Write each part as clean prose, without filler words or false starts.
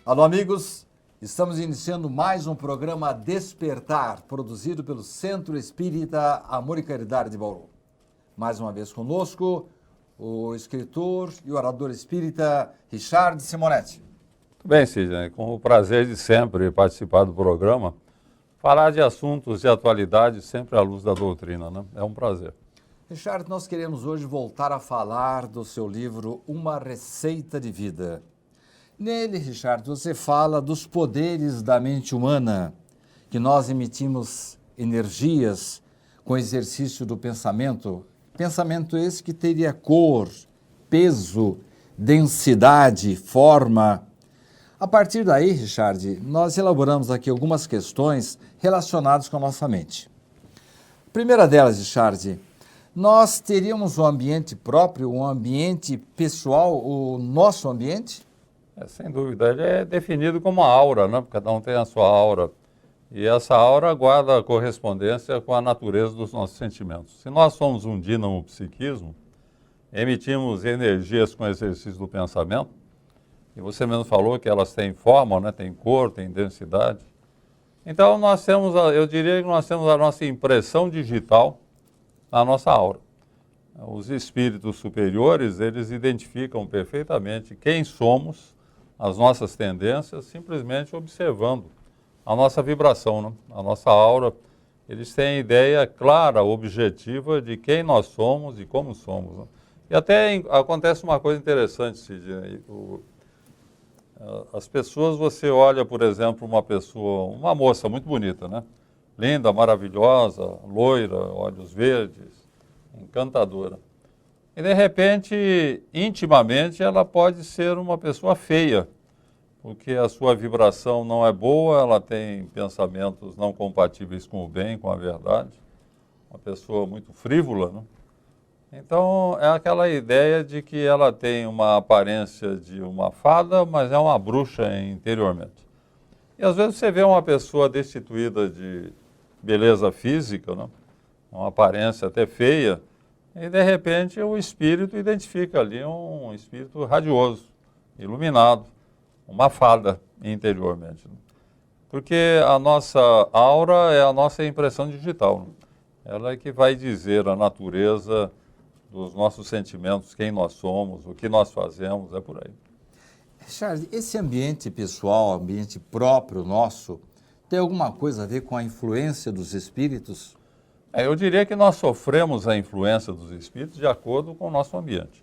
Alô, amigos, estamos iniciando mais um programa Despertar, produzido pelo Centro Espírita Amor e Caridade de Bauru. Mais uma vez conosco, o escritor e orador espírita Richard Simonetti. Muito bem, Sidney, com o prazer de sempre participar do programa, falar de assuntos de atualidade sempre à luz da doutrina, né? É um prazer. Richard, nós queremos hoje voltar a falar do seu livro Uma Receita de Vida. Nele, Richard, você fala dos poderes da mente humana, que nós emitimos energias com exercício do pensamento. Pensamento esse que teria cor, peso, densidade, forma. A partir daí, Richard, nós elaboramos aqui algumas questões relacionadas com a nossa mente. A primeira delas, Richard, nós teríamos um ambiente próprio, um ambiente pessoal, o nosso ambiente? Sem dúvida, ele é definido como uma aura, né? Cada um tem a sua aura. E essa aura guarda correspondência com a natureza dos nossos sentimentos. Se nós somos um dínamo psiquismo, emitimos energias com exercício do pensamento, e você mesmo falou que elas têm forma, né? Têm cor, têm densidade. Então nós temos, eu diria que nós temos a nossa impressão digital na nossa aura. Os espíritos superiores, eles identificam perfeitamente quem somos, as nossas tendências, simplesmente observando a nossa vibração, né? A nossa aura. Eles têm ideia clara, objetiva de quem nós somos e como somos, né? E até acontece uma coisa interessante, Sidney. As pessoas, você olha, por exemplo, uma moça muito bonita, né? Linda, maravilhosa, loira, olhos verdes, encantadora. E, de repente, intimamente, ela pode ser uma pessoa feia, porque a sua vibração não é boa, ela tem pensamentos não compatíveis com o bem, com a verdade. Uma pessoa muito frívola, né? Então, é aquela ideia de que ela tem uma aparência de uma fada, mas é uma bruxa interiormente. E, às vezes, você vê uma pessoa destituída de beleza física, né? Uma aparência até feia, e, de repente, o espírito identifica ali um espírito radioso, iluminado, uma fada interiormente. Porque a nossa aura é a nossa impressão digital, né? Ela é que vai dizer a natureza dos nossos sentimentos, quem nós somos, o que nós fazemos, é por aí. Richard, esse ambiente pessoal, ambiente próprio nosso, tem alguma coisa a ver com a influência dos espíritos? Eu diria que nós sofremos a influência dos espíritos de acordo com o nosso ambiente.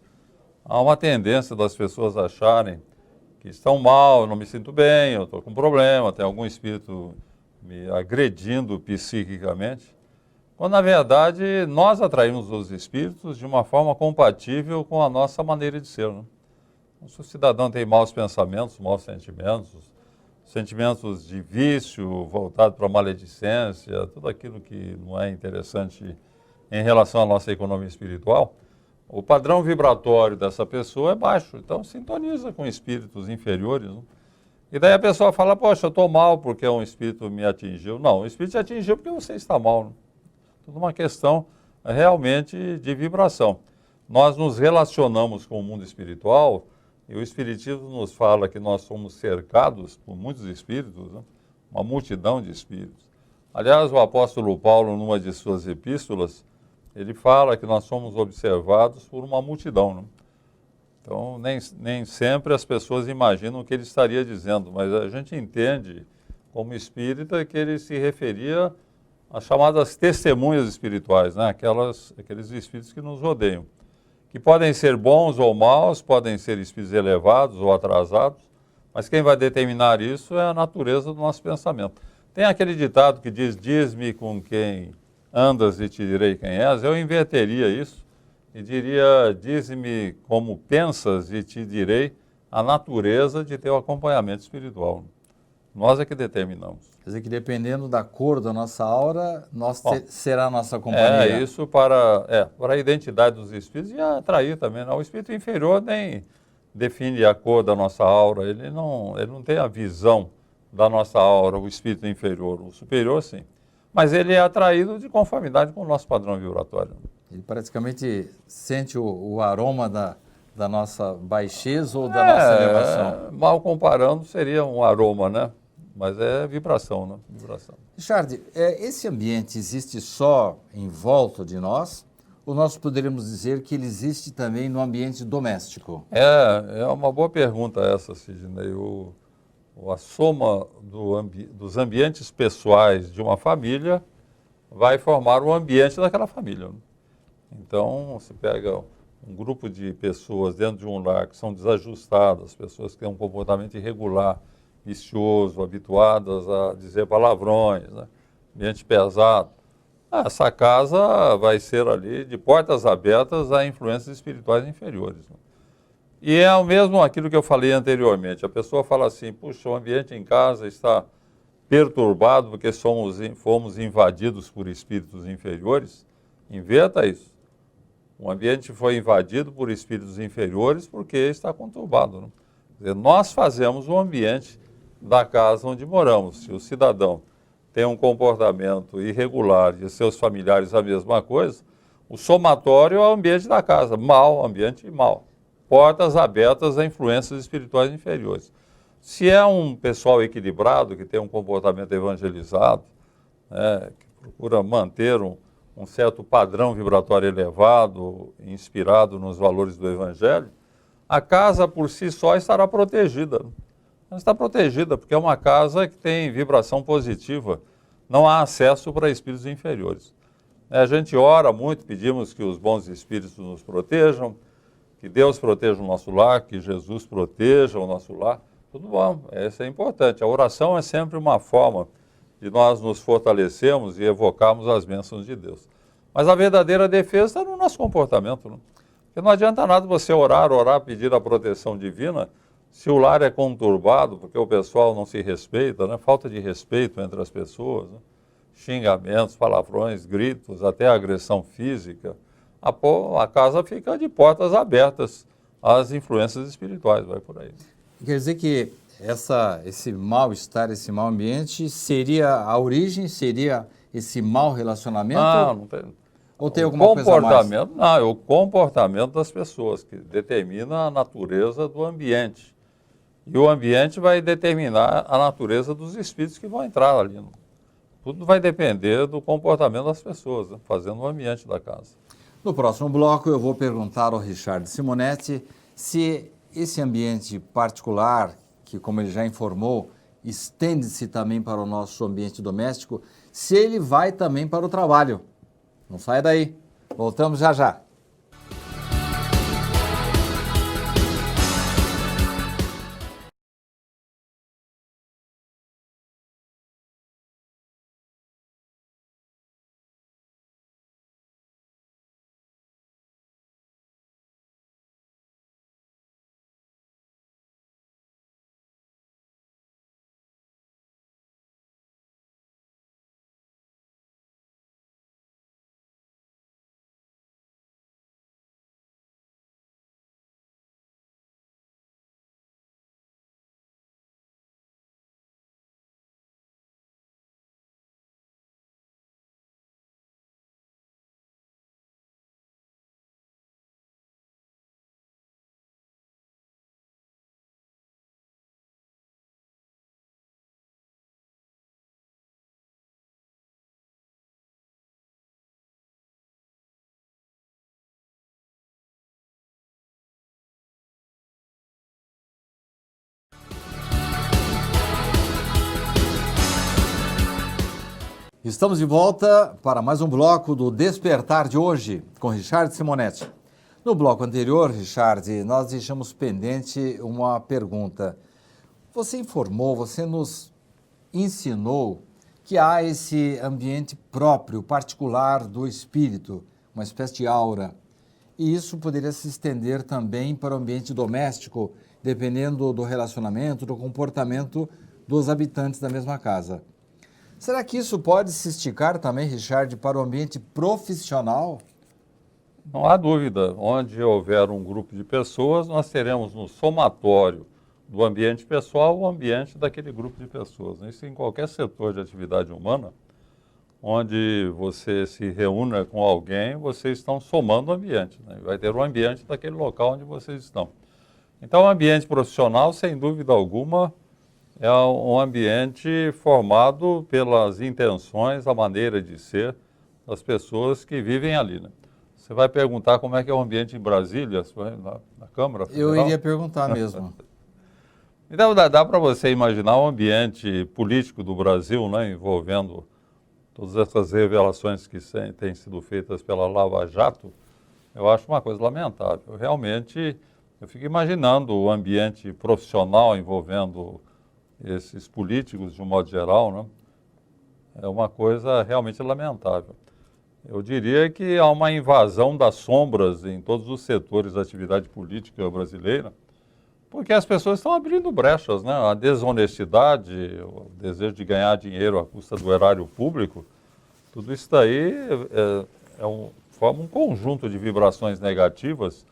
Há uma tendência das pessoas acharem que estão mal, eu não me sinto bem, eu estou com problema, tem algum espírito me agredindo psiquicamente, quando na verdade nós atraímos os espíritos de uma forma compatível com a nossa maneira de ser, né? Se o cidadão tem maus pensamentos, maus sentimentos, sentimentos de vício, voltado para a maledicência, tudo aquilo que não é interessante em relação à nossa economia espiritual, o padrão vibratório dessa pessoa é baixo, então sintoniza com espíritos inferiores, né? E daí a pessoa fala, poxa, eu estou mal porque um espírito me atingiu. Não, o espírito te atingiu porque você está mal, né? Tudo uma questão realmente de vibração. Nós nos relacionamos com o mundo espiritual e o Espiritismo nos fala que nós somos cercados por muitos espíritos, né? Uma multidão de espíritos. Aliás, o apóstolo Paulo, numa de suas epístolas, ele fala que nós somos observados por uma multidão, né? Então, nem sempre as pessoas imaginam o que ele estaria dizendo, mas a gente entende, como espírita, que ele se referia às chamadas testemunhas espirituais, né? Aqueles espíritos que nos rodeiam, que podem ser bons ou maus, podem ser espíritos elevados ou atrasados, mas quem vai determinar isso é a natureza do nosso pensamento. Tem aquele ditado que diz, diz-me com quem andas e te direi quem és. Eu inverteria isso e diria, diz-me como pensas e te direi a natureza de teu acompanhamento espiritual. Nós é que determinamos. Quer dizer que dependendo da cor da nossa aura, será a nossa companhia. Isso para a identidade dos espíritos e atrair também, né? O espírito inferior nem define a cor da nossa aura, ele não tem a visão da nossa aura, o espírito inferior. O superior, sim. Mas ele é atraído de conformidade com o nosso padrão vibratório. Ele praticamente sente o aroma da nossa baixeza ou da nossa elevação? Mal comparando, seria um aroma, né? Mas é vibração, né? Vibração. Richard, esse ambiente existe só em volta de nós? Ou nós poderíamos dizer que ele existe também no ambiente doméstico? É uma boa pergunta essa, Sidney. A soma dos ambientes pessoais de uma família vai formar o ambiente daquela família, né? Então, você pega um grupo de pessoas dentro de um lar que são desajustadas, pessoas que têm um comportamento irregular, vicioso, habituadas a dizer palavrões, né? Ambiente pesado. Essa casa vai ser ali de portas abertas a influências espirituais inferiores, né? E é o mesmo aquilo que eu falei anteriormente. A pessoa fala assim, puxa, o ambiente em casa está perturbado porque fomos invadidos por espíritos inferiores. Inverta isso. O ambiente foi invadido por espíritos inferiores porque está conturbado, né? Quer dizer, nós fazemos o ambiente da casa onde moramos. Se o cidadão tem um comportamento irregular e seus familiares a mesma coisa, o somatório é o ambiente da casa. Mal, ambiente mal. Portas abertas a influências espirituais inferiores. Se é um pessoal equilibrado, que tem um comportamento evangelizado, né, que procura manter um certo padrão vibratório elevado, inspirado nos valores do Evangelho, a casa por si só estará protegida. Ela está protegida porque é uma casa que tem vibração positiva, não há acesso para espíritos inferiores. A gente ora muito, pedimos que os bons espíritos nos protejam, que Deus proteja o nosso lar, que Jesus proteja o nosso lar. Tudo bom, isso é importante. A oração é sempre uma forma de nós nos fortalecermos e evocarmos as bênçãos de Deus. Mas a verdadeira defesa está no nosso comportamento, né? Porque não adianta nada você orar, pedir a proteção divina, se o lar é conturbado, porque o pessoal não se respeita, né? Falta de respeito entre as pessoas, né? Xingamentos, palavrões, gritos, até agressão física. A casa fica de portas abertas às influências espirituais, vai por aí. Quer dizer que esse mal-estar, esse mau ambiente, a origem seria esse mau relacionamento? Não tem. Ou tem alguma coisa a mais? Não, é o comportamento das pessoas que determina a natureza do ambiente. E o ambiente vai determinar a natureza dos espíritos que vão entrar ali. Tudo vai depender do comportamento das pessoas, né, fazendo o ambiente da casa. No próximo bloco, eu vou perguntar ao Richard Simonetti se esse ambiente particular, que, como ele já informou, estende-se também para o nosso ambiente doméstico, se ele vai também para o trabalho. Não saia daí. Voltamos já já. Estamos de volta para mais um bloco do Despertar de hoje, com Richard Simonetti. No bloco anterior, Richard, nós deixamos pendente uma pergunta. Você nos ensinou que há esse ambiente próprio, particular do espírito, uma espécie de aura. E isso poderia se estender também para o ambiente doméstico, dependendo do relacionamento, do comportamento dos habitantes da mesma casa. Será que isso pode se esticar também, Richard, para o ambiente profissional? Não há dúvida. Onde houver um grupo de pessoas, nós teremos no somatório do ambiente pessoal o ambiente daquele grupo de pessoas. Isso em qualquer setor de atividade humana, onde você se reúna com alguém, vocês estão somando o ambiente, né? Vai ter o ambiente daquele local onde vocês estão. Então, o ambiente profissional, sem dúvida alguma, é um ambiente formado pelas intenções, a maneira de ser das pessoas que vivem ali, né? Você vai perguntar como é que é o ambiente em Brasília, na Câmara Federal? Eu iria perguntar mesmo. Então, dá para você imaginar o ambiente político do Brasil, né, envolvendo todas essas revelações que têm sido feitas pela Lava Jato. Eu acho uma coisa lamentável. Realmente, eu fico imaginando o ambiente profissional envolvendo esses políticos, de um modo geral, né? É uma coisa realmente lamentável. Eu diria que há uma invasão das sombras em todos os setores da atividade política brasileira, porque as pessoas estão abrindo brechas, né? A desonestidade, o desejo de ganhar dinheiro à custa do erário público, tudo isso daí forma um conjunto de vibrações negativas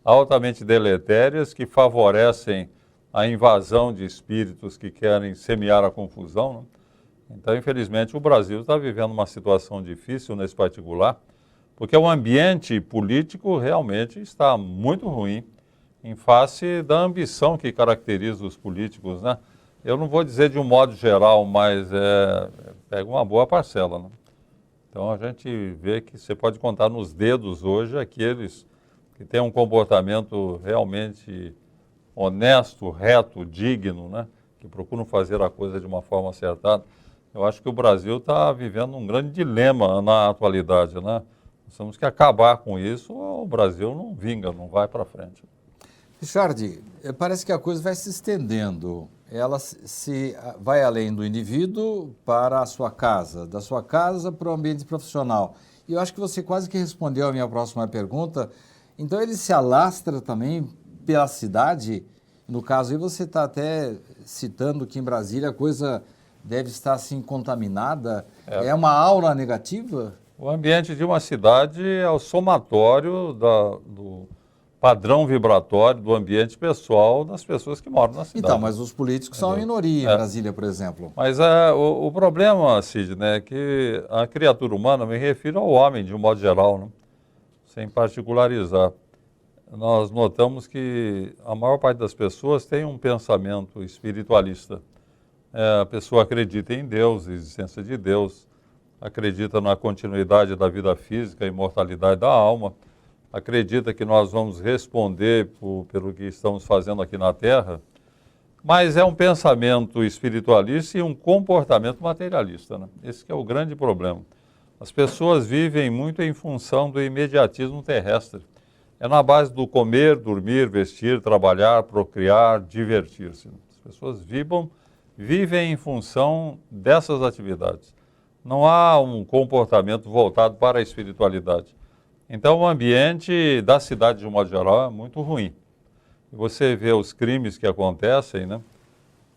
altamente deletérias que favorecem a invasão de espíritos que querem semear a confusão, né? Então, infelizmente, o Brasil está vivendo uma situação difícil nesse particular, porque o ambiente político realmente está muito ruim em face da ambição que caracteriza os políticos, né? Eu não vou dizer de um modo geral, mas pega uma boa parcela, né? Então, a gente vê que você pode contar nos dedos hoje aqueles que têm um comportamento realmente honesto, reto, digno, né? Que procuram fazer a coisa de uma forma acertada. Eu acho que o Brasil está vivendo um grande dilema na atualidade, né? Nós temos que acabar com isso ou o Brasil não vinga, não vai para frente. Richard, parece que a coisa vai se estendendo. Ela se vai além do indivíduo para a sua casa, da sua casa para o ambiente profissional. E eu acho que você quase que respondeu a minha próxima pergunta. Então, ele se alastra também pela cidade? No caso aí, você está até citando que em Brasília a coisa deve estar assim contaminada. É uma aura negativa? O ambiente de uma cidade é o somatório do padrão vibratório do ambiente pessoal das pessoas que moram na cidade. Então, mas os políticos são a minoria em Brasília, por exemplo. Mas o problema, Sidney, é que a criatura humana, me refiro ao homem de um modo geral, né? Sem particularizar. Nós notamos que a maior parte das pessoas tem um pensamento espiritualista. A pessoa acredita em Deus, existência de Deus, acredita na continuidade da vida física, imortalidade da alma, acredita que nós vamos responder pelo que estamos fazendo aqui na Terra, mas é um pensamento espiritualista e um comportamento materialista, né? Esse que é o grande problema. As pessoas vivem muito em função do imediatismo terrestre. É na base do comer, dormir, vestir, trabalhar, procriar, divertir-se. As pessoas vivem em função dessas atividades. Não há um comportamento voltado para a espiritualidade. Então, o ambiente da cidade, de um modo geral, é muito ruim. Você vê os crimes que acontecem, né?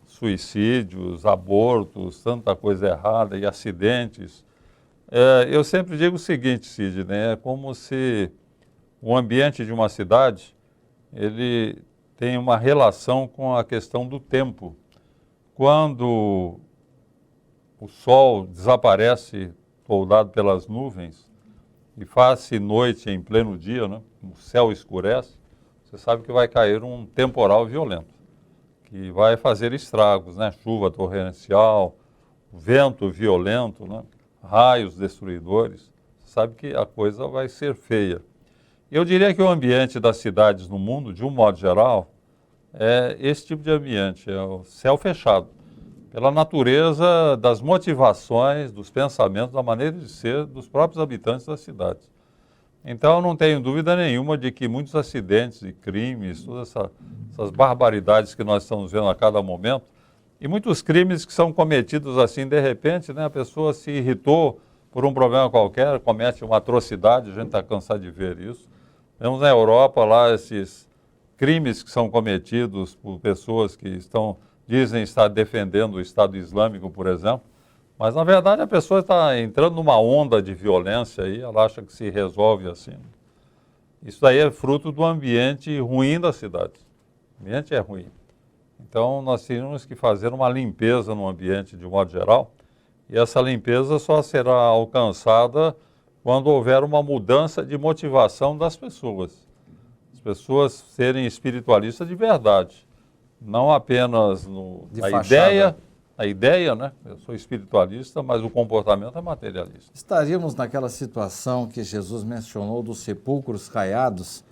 Suicídios, abortos, tanta coisa errada e acidentes. Eu sempre digo o seguinte, Sidney, é como se o ambiente de uma cidade ele tem uma relação com a questão do tempo. Quando o sol desaparece toldado pelas nuvens e faz-se noite em pleno dia, né? O céu escurece, você sabe que vai cair um temporal violento, que vai fazer estragos, né? Chuva torrencial, vento violento, né? Raios destruidores. Você sabe que a coisa vai ser feia. Eu diria que o ambiente das cidades no mundo, de um modo geral, é esse tipo de ambiente, é o céu fechado, pela natureza das motivações, dos pensamentos, da maneira de ser dos próprios habitantes das cidades. Então, não tenho dúvida nenhuma de que muitos acidentes e crimes, todas essas barbaridades que nós estamos vendo a cada momento, e muitos crimes que são cometidos assim de repente, né? A pessoa se irritou por um problema qualquer, comete uma atrocidade, a gente está cansado de ver isso. Vemos na Europa lá esses crimes que são cometidos por pessoas que dizem estar defendendo o Estado Islâmico, por exemplo, mas na verdade a pessoa está entrando numa onda de violência e ela acha que se resolve assim. Isso daí é fruto do ambiente ruim da cidade. O ambiente é ruim. Então nós temos que fazer uma limpeza no ambiente de um modo geral E essa limpeza só será alcançada quando houver uma mudança de motivação das pessoas. As pessoas serem espiritualistas de verdade, não apenas a ideia, né? Eu sou espiritualista, mas o comportamento é materialista. Estaríamos naquela situação que Jesus mencionou dos sepulcros caiados?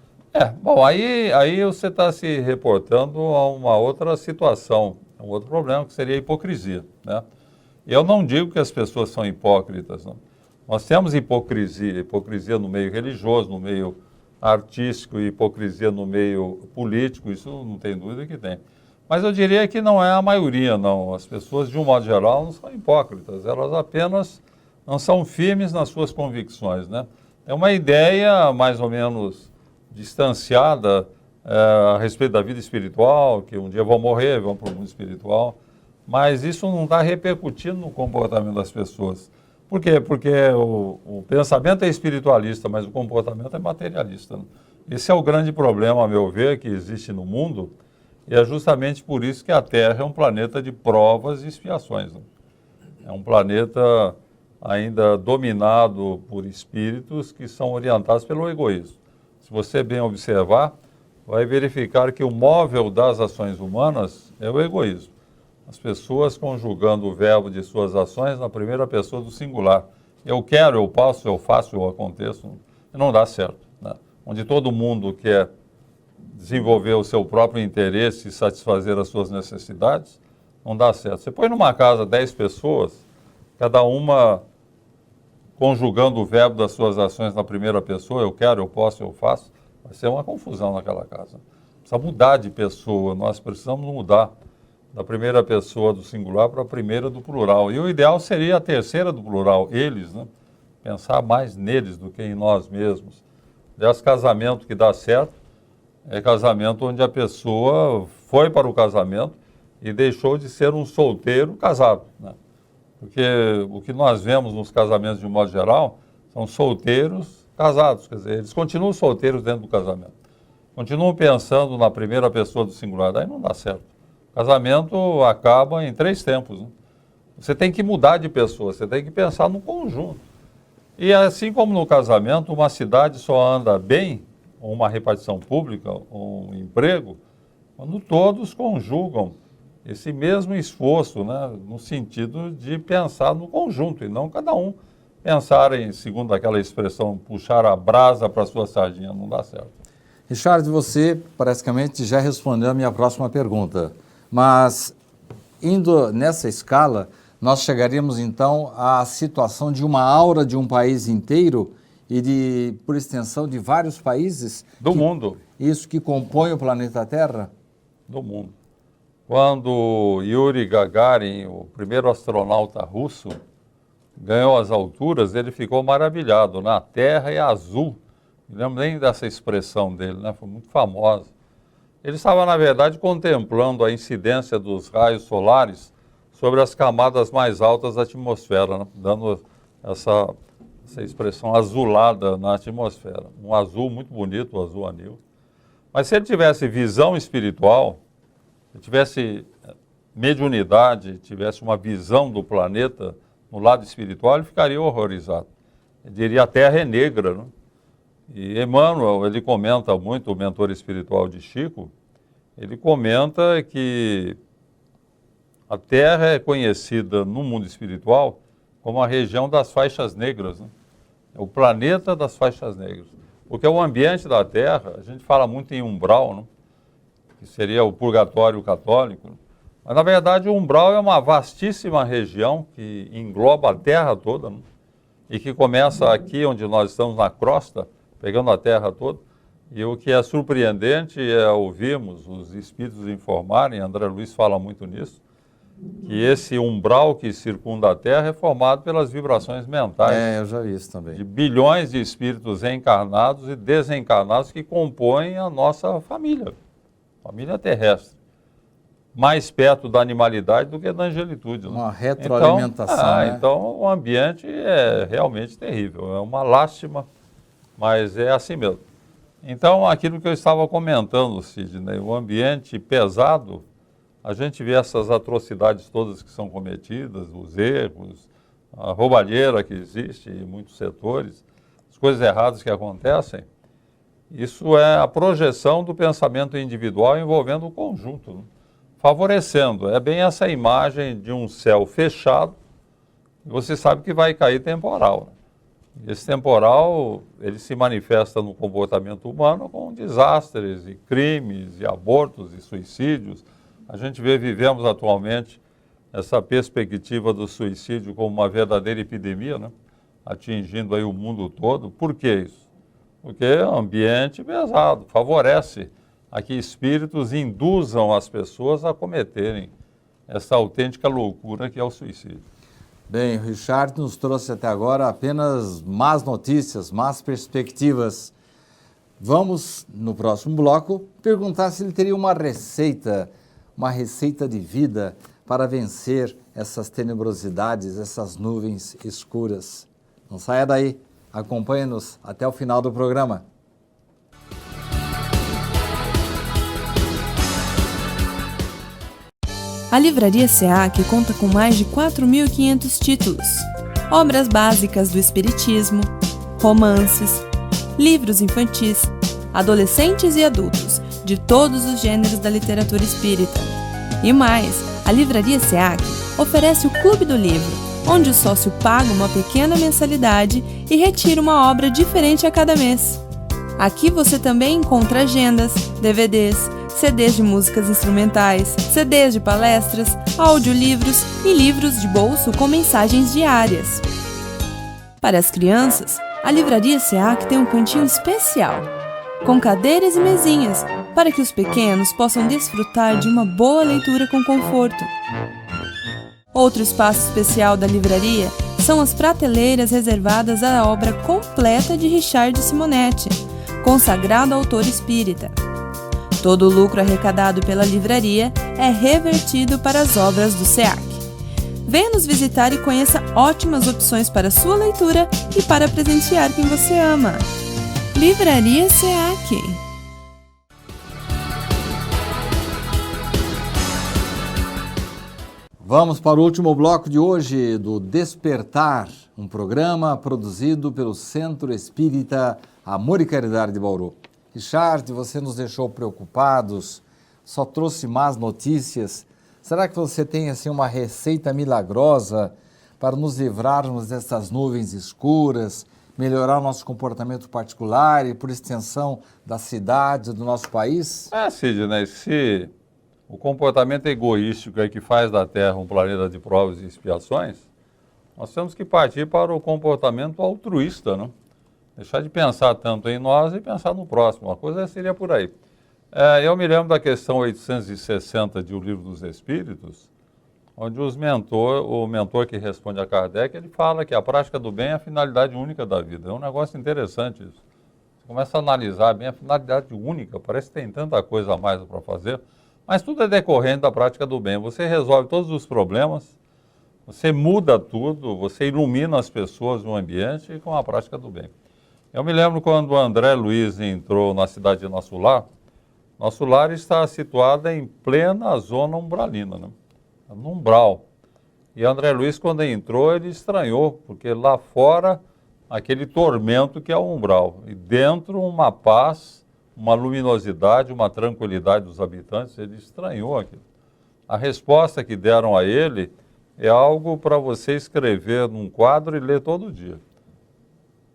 Bom, aí você está se reportando a uma outra situação, um outro problema, que seria a hipocrisia, né? E eu não digo que as pessoas são hipócritas, não. Nós temos hipocrisia no meio religioso, no meio artístico, hipocrisia no meio político, isso não tem dúvida que tem. Mas eu diria que não é a maioria, não. As pessoas, de um modo geral, não são hipócritas, elas apenas não são firmes nas suas convicções, né? É uma ideia mais ou menos distanciada a respeito da vida espiritual, que um dia vão morrer, vão para o mundo espiritual, mas isso não está repercutindo no comportamento das pessoas. Por quê? Porque o pensamento é espiritualista, mas o comportamento é materialista, né? Esse é o grande problema, a meu ver, que existe no mundo, e é justamente por isso que a Terra é um planeta de provas e expiações, né? É um planeta ainda dominado por espíritos que são orientados pelo egoísmo. Se você bem observar, vai verificar que o móvel das ações humanas é o egoísmo. As pessoas conjugando o verbo de suas ações na primeira pessoa do singular. Eu quero, eu posso, eu faço, eu aconteço. Não dá certo, né? Onde todo mundo quer desenvolver o seu próprio interesse e satisfazer as suas necessidades, não dá certo. Você põe numa casa 10 pessoas, cada uma conjugando o verbo das suas ações na primeira pessoa, eu quero, eu posso, eu faço, vai ser uma confusão naquela casa. Precisa mudar de pessoa, nós precisamos mudar da primeira pessoa do singular para a primeira do plural. E o ideal seria a terceira do plural, eles, né? Pensar mais neles do que em nós mesmos. Aliás, casamento que dá certo é casamento onde a pessoa foi para o casamento e deixou de ser um solteiro casado, né? Porque o que nós vemos nos casamentos de um modo geral são solteiros casados, quer dizer, eles continuam solteiros dentro do casamento. Continuam pensando na primeira pessoa do singular, daí não dá certo. O casamento acaba em 3 tempos, né? Você tem que mudar de pessoa, você tem que pensar no conjunto. E assim como no casamento, uma cidade só anda bem, ou uma repartição pública, ou um emprego, quando todos conjugam esse mesmo esforço, né, no sentido de pensar no conjunto, e não cada um pensar em, segundo aquela expressão, puxar a brasa para a sua sardinha, não dá certo. Richard, você praticamente já respondeu a minha próxima pergunta, mas indo nessa escala, nós chegaríamos então à situação de uma aura de um país inteiro e, por extensão, de vários países? Do mundo. Isso que compõe o planeta Terra? Do mundo. Quando Yuri Gagarin, o primeiro astronauta russo, ganhou as alturas, ele ficou maravilhado, né? A Terra é azul. Não lembro nem dessa expressão dele, né? Foi muito famosa. Ele estava, na verdade, contemplando a incidência dos raios solares sobre as camadas mais altas da atmosfera, né? Dando essa expressão azulada na atmosfera. Um azul muito bonito, o azul anil. Mas se ele tivesse visão espiritual, se tivesse mediunidade, tivesse uma visão do planeta no lado espiritual, ele ficaria horrorizado. Ele diria: a Terra é negra, né? E Emmanuel, ele comenta muito, o mentor espiritual de Chico, ele comenta que a Terra é conhecida no mundo espiritual como a região das faixas negras, né? É o planeta das faixas negras. Porque o ambiente da Terra, a gente fala muito em umbral, né? Que seria o purgatório católico, né? Mas, na verdade, o umbral é uma vastíssima região que engloba a Terra toda, né? E que começa aqui onde nós estamos, na crosta, pegando a Terra toda. E o que é surpreendente é ouvirmos os espíritos informarem, André Luiz fala muito nisso, que esse umbral que circunda a Terra é formado pelas vibrações mentais. Eu já vi isso também. De bilhões de espíritos encarnados e desencarnados que compõem a nossa família terrestre. Mais perto da animalidade do que da angelitude, né? Uma retroalimentação, né? Então o ambiente é realmente terrível, é uma lástima, mas é assim mesmo. Então, aquilo que eu estava comentando, Sidney, o ambiente pesado, a gente vê essas atrocidades todas que são cometidas, os erros, a roubalheira que existe em muitos setores, as coisas erradas que acontecem, isso é a projeção do pensamento individual envolvendo o conjunto, né? Favorecendo. É bem essa imagem de um céu fechado, e você sabe que vai cair temporal, né? Esse temporal, ele se manifesta no comportamento humano com desastres e crimes e abortos e suicídios. A gente vivemos atualmente essa perspectiva do suicídio como uma verdadeira epidemia, né? Atingindo aí o mundo todo. Por que isso? Porque é um ambiente pesado, favorece a que espíritos induzam as pessoas a cometerem essa autêntica loucura que é o suicídio. Bem, o Richard nos trouxe até agora apenas más notícias, más perspectivas. Vamos, no próximo bloco, perguntar se ele teria uma receita de vida para vencer essas tenebrosidades, essas nuvens escuras. Não saia daí, acompanhe-nos até o final do programa. A Livraria SEAC conta com mais de 4.500 títulos, obras básicas do Espiritismo, romances, livros infantis, adolescentes e adultos, de todos os gêneros da literatura espírita. E mais, a Livraria SEAC oferece o Clube do Livro, onde o sócio paga uma pequena mensalidade e retira uma obra diferente a cada mês. Aqui você também encontra agendas, DVDs, CDs de músicas instrumentais, CDs de palestras, audiolivros e livros de bolso com mensagens diárias. Para as crianças, a Livraria SEAC tem um cantinho especial, com cadeiras e mesinhas, para que os pequenos possam desfrutar de uma boa leitura com conforto. Outro espaço especial da livraria são as prateleiras reservadas à obra completa de Richard Simonetti, consagrado autor espírita. Todo o lucro arrecadado pela livraria é revertido para as obras do SEAC. Venha nos visitar e conheça ótimas opções para sua leitura e para presentear quem você ama. Livraria SEAC. Vamos para o último bloco de hoje do Despertar, um programa produzido pelo Centro Espírita Amor e Caridade de Bauru. Richard, você nos deixou preocupados, só trouxe más notícias. Será que você tem assim uma receita milagrosa para nos livrarmos dessas nuvens escuras, melhorar o nosso comportamento particular e, por extensão, da cidade, do nosso país? Sidney, se o comportamento egoístico é que faz da Terra um planeta de provas e expiações, nós temos que partir para o comportamento altruísta, não? Deixar de pensar tanto em nós e pensar no próximo. A coisa seria por aí. Eu me lembro da questão 860 de O Livro dos Espíritos, onde o mentor que responde a Kardec, ele fala que a prática do bem é a finalidade única da vida. É um negócio interessante isso. Você começa a analisar bem a finalidade única, parece que tem tanta coisa a mais para fazer, mas tudo é decorrente da prática do bem. Você resolve todos os problemas, você muda tudo, você ilumina as pessoas no ambiente com a prática do bem. Eu me lembro quando o André Luiz entrou na cidade de Nosso Lar. Nosso Lar está situado em plena zona umbralina, né? No umbral. E André Luiz, quando entrou, ele estranhou, porque lá fora, aquele tormento que é o umbral. E dentro, uma paz, uma luminosidade, uma tranquilidade dos habitantes, ele estranhou aquilo. A resposta que deram a ele é algo para você escrever num quadro e ler todo dia.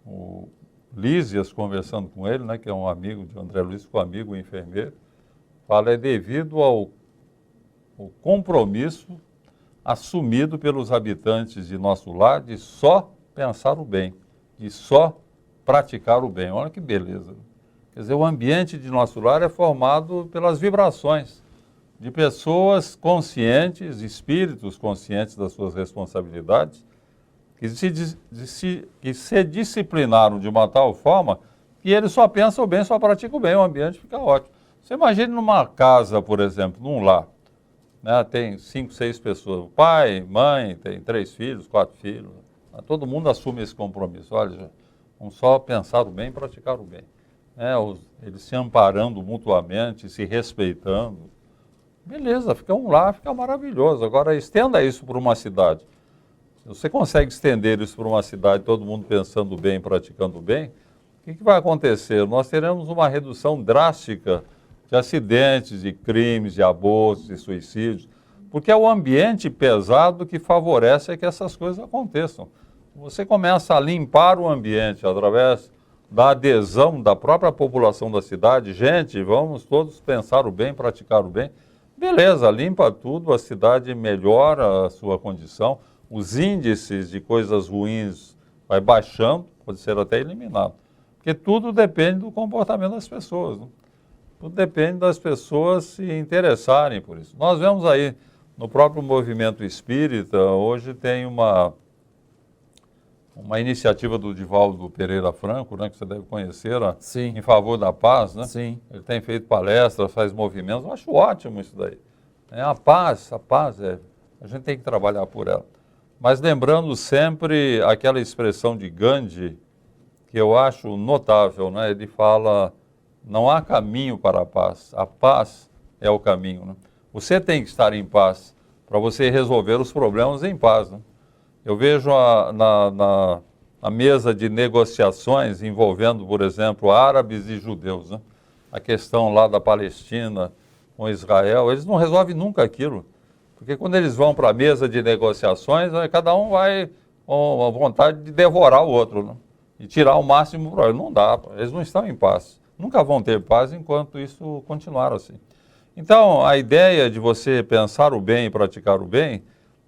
O Lísias, conversando com ele, né, que é um amigo de André Luiz, com amigo enfermeiro, fala, é devido ao compromisso assumido pelos habitantes de Nosso Lar de só pensar o bem, de só praticar o bem. Olha que beleza. Quer dizer, o ambiente de Nosso Lar é formado pelas vibrações de pessoas conscientes, espíritos conscientes das suas responsabilidades, que se disciplinaram de uma tal forma que eles só pensam o bem, só praticam o bem, o ambiente fica ótimo. Você imagina numa casa, por exemplo, num lar, né, tem 5, 6 pessoas, pai, mãe, tem 3 filhos, 4 filhos, todo mundo assume esse compromisso. Olha, vamos só pensar o bem e praticar o bem. Eles se amparando mutuamente, se respeitando. Beleza, fica um lar, fica maravilhoso. Agora, estenda isso para uma cidade. você consegue estender isso para uma cidade, todo mundo pensando bem, praticando bem, o que vai acontecer? Nós teremos uma redução drástica de acidentes, de crimes, de abortos, de suicídios, porque é o ambiente pesado que favorece que essas coisas aconteçam. Você começa a limpar o ambiente através da adesão da própria população da cidade. Gente, vamos todos pensar o bem, praticar o bem. Beleza, limpa tudo, a cidade melhora a sua condição, os índices de coisas ruins vai baixando, pode ser até eliminado. Porque tudo depende do comportamento das pessoas, né? Tudo depende das pessoas se interessarem por isso. Nós vemos aí no próprio movimento espírita, hoje tem uma iniciativa do Divaldo Pereira Franco, né, que você deve conhecer, Sim. em favor da paz, né? Sim. Ele tem feito palestras, faz movimentos, eu acho ótimo isso daí. A paz a gente tem que trabalhar por ela. Mas lembrando sempre aquela expressão de Gandhi, que eu acho notável, né? Ele fala, não há caminho para a paz é o caminho, né? Você tem que estar em paz para você resolver os problemas em paz, né? Eu vejo na mesa de negociações envolvendo, por exemplo, árabes e judeus, né? A questão lá da Palestina com Israel, eles não resolvem nunca aquilo. Porque quando eles vão para a mesa de negociações, cada um vai com a vontade de devorar o outro, né? E tirar o máximo para eles. Não dá, eles não estão em paz. Nunca vão ter paz enquanto isso continuar assim. Então, a ideia de você pensar o bem e praticar o bem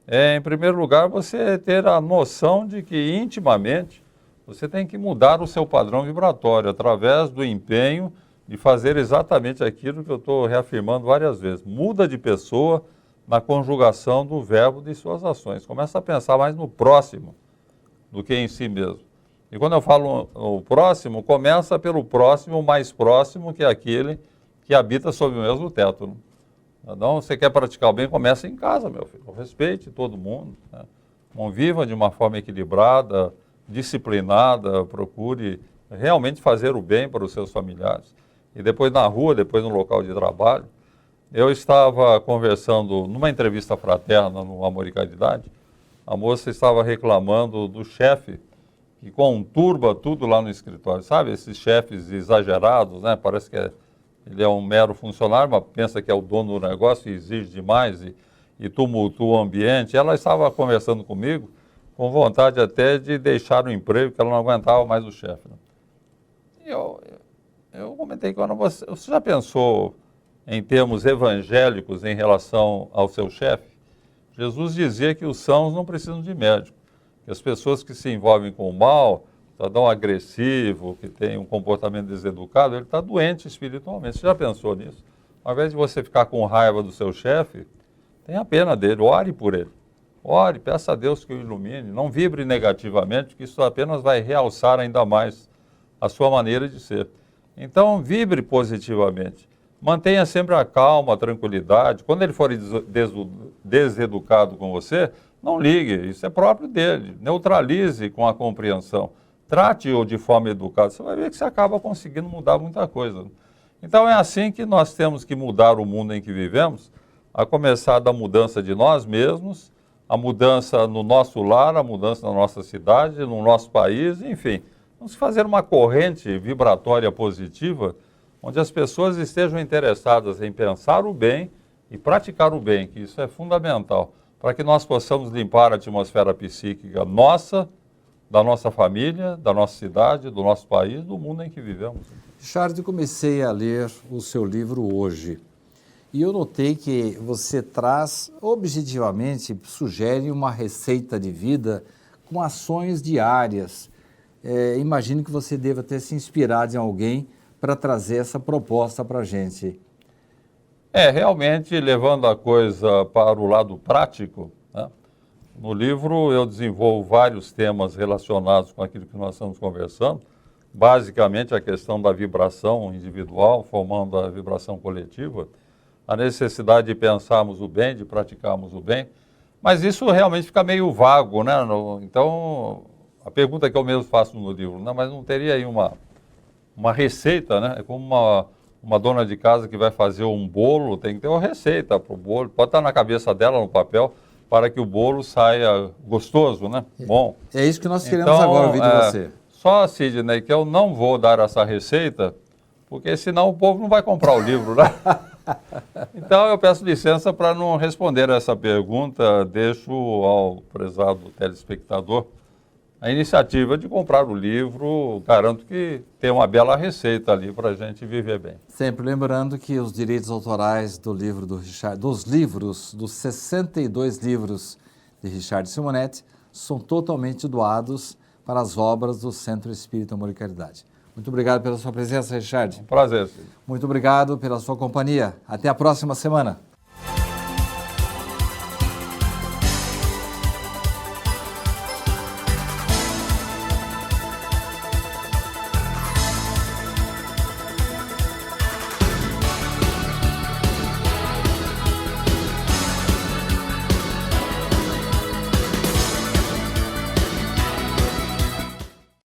é, em primeiro lugar, você ter a noção de que, intimamente, você tem que mudar o seu padrão vibratório através do empenho de fazer exatamente aquilo que eu estou reafirmando várias vezes. Muda de pessoa na conjugação do verbo de suas ações. Começa a pensar mais no próximo do que em si mesmo. E quando eu falo o próximo, começa pelo próximo mais próximo, que é aquele que habita sob o mesmo teto, né? Então, você quer praticar o bem, começa em casa, meu filho. Respeite todo mundo, né? Conviva de uma forma equilibrada, disciplinada, procure realmente fazer o bem para os seus familiares. E depois na rua, depois no local de trabalho. Eu estava conversando numa entrevista fraterna no Amor e Caridade, a moça estava reclamando do chefe que conturba tudo lá no escritório. Sabe, esses chefes exagerados, né? Parece que ele é um mero funcionário, mas pensa que é o dono do negócio e exige demais e tumultua o ambiente. Ela estava conversando comigo com vontade até de deixar o emprego, que ela não aguentava mais o chefe, né? E eu comentei com ela, você já pensou em termos evangélicos em relação ao seu chefe? Jesus dizia que os sãos não precisam de médico, que as pessoas que se envolvem com o mal, cidadão agressivo, que tem um comportamento deseducado, ele está doente espiritualmente. Você já pensou nisso? Ao invés de você ficar com raiva do seu chefe, tenha pena dele, ore por ele. Ore, peça a Deus que o ilumine, não vibre negativamente, que isso apenas vai realçar ainda mais a sua maneira de ser. Então, vibre positivamente. Mantenha sempre a calma, a tranquilidade. Quando ele for deseducado com você, não ligue, isso é próprio dele. Neutralize com a compreensão. Trate-o de forma educada. Você vai ver que você acaba conseguindo mudar muita coisa. Então, é assim que nós temos que mudar o mundo em que vivemos, a começar da mudança de nós mesmos, a mudança no nosso lar, a mudança na nossa cidade, no nosso país, enfim. Vamos fazer uma corrente vibratória positiva, onde as pessoas estejam interessadas em pensar o bem e praticar o bem, que isso é fundamental, para que nós possamos limpar a atmosfera psíquica nossa, da nossa família, da nossa cidade, do nosso país, do mundo em que vivemos. Richard, eu comecei a ler o seu livro hoje e eu notei que você traz, objetivamente, sugere uma receita de vida com ações diárias. Imagino que você deva ter se inspirado em alguém para trazer essa proposta para a gente. Realmente, levando a coisa para o lado prático, né? No livro eu desenvolvo vários temas relacionados com aquilo que nós estamos conversando, basicamente a questão da vibração individual, formando a vibração coletiva, a necessidade de pensarmos o bem, de praticarmos o bem, mas isso realmente fica meio vago, né? Então, a pergunta que eu mesmo faço no livro, né? Mas não teria aí uma receita, né? É como uma dona de casa que vai fazer um bolo, tem que ter uma receita para o bolo, pode estar na cabeça dela, no papel, para que o bolo saia gostoso, né? Bom. É isso que nós queremos Então, agora ouvir de você. Só, Sidney, que eu não vou dar essa receita, porque senão o povo não vai comprar o livro, né? Então eu peço licença para não responder essa pergunta, deixo ao prezado telespectador a iniciativa de comprar o livro, garanto que tem uma bela receita ali para a gente viver bem. Sempre lembrando que os direitos autorais do livro do Richard, dos 62 livros de Richard Simonetti, são totalmente doados para as obras do Centro Espírita Amor e Caridade. Muito obrigado pela sua presença, Richard. Um prazer, Sidney. Muito obrigado pela sua companhia. Até a próxima semana.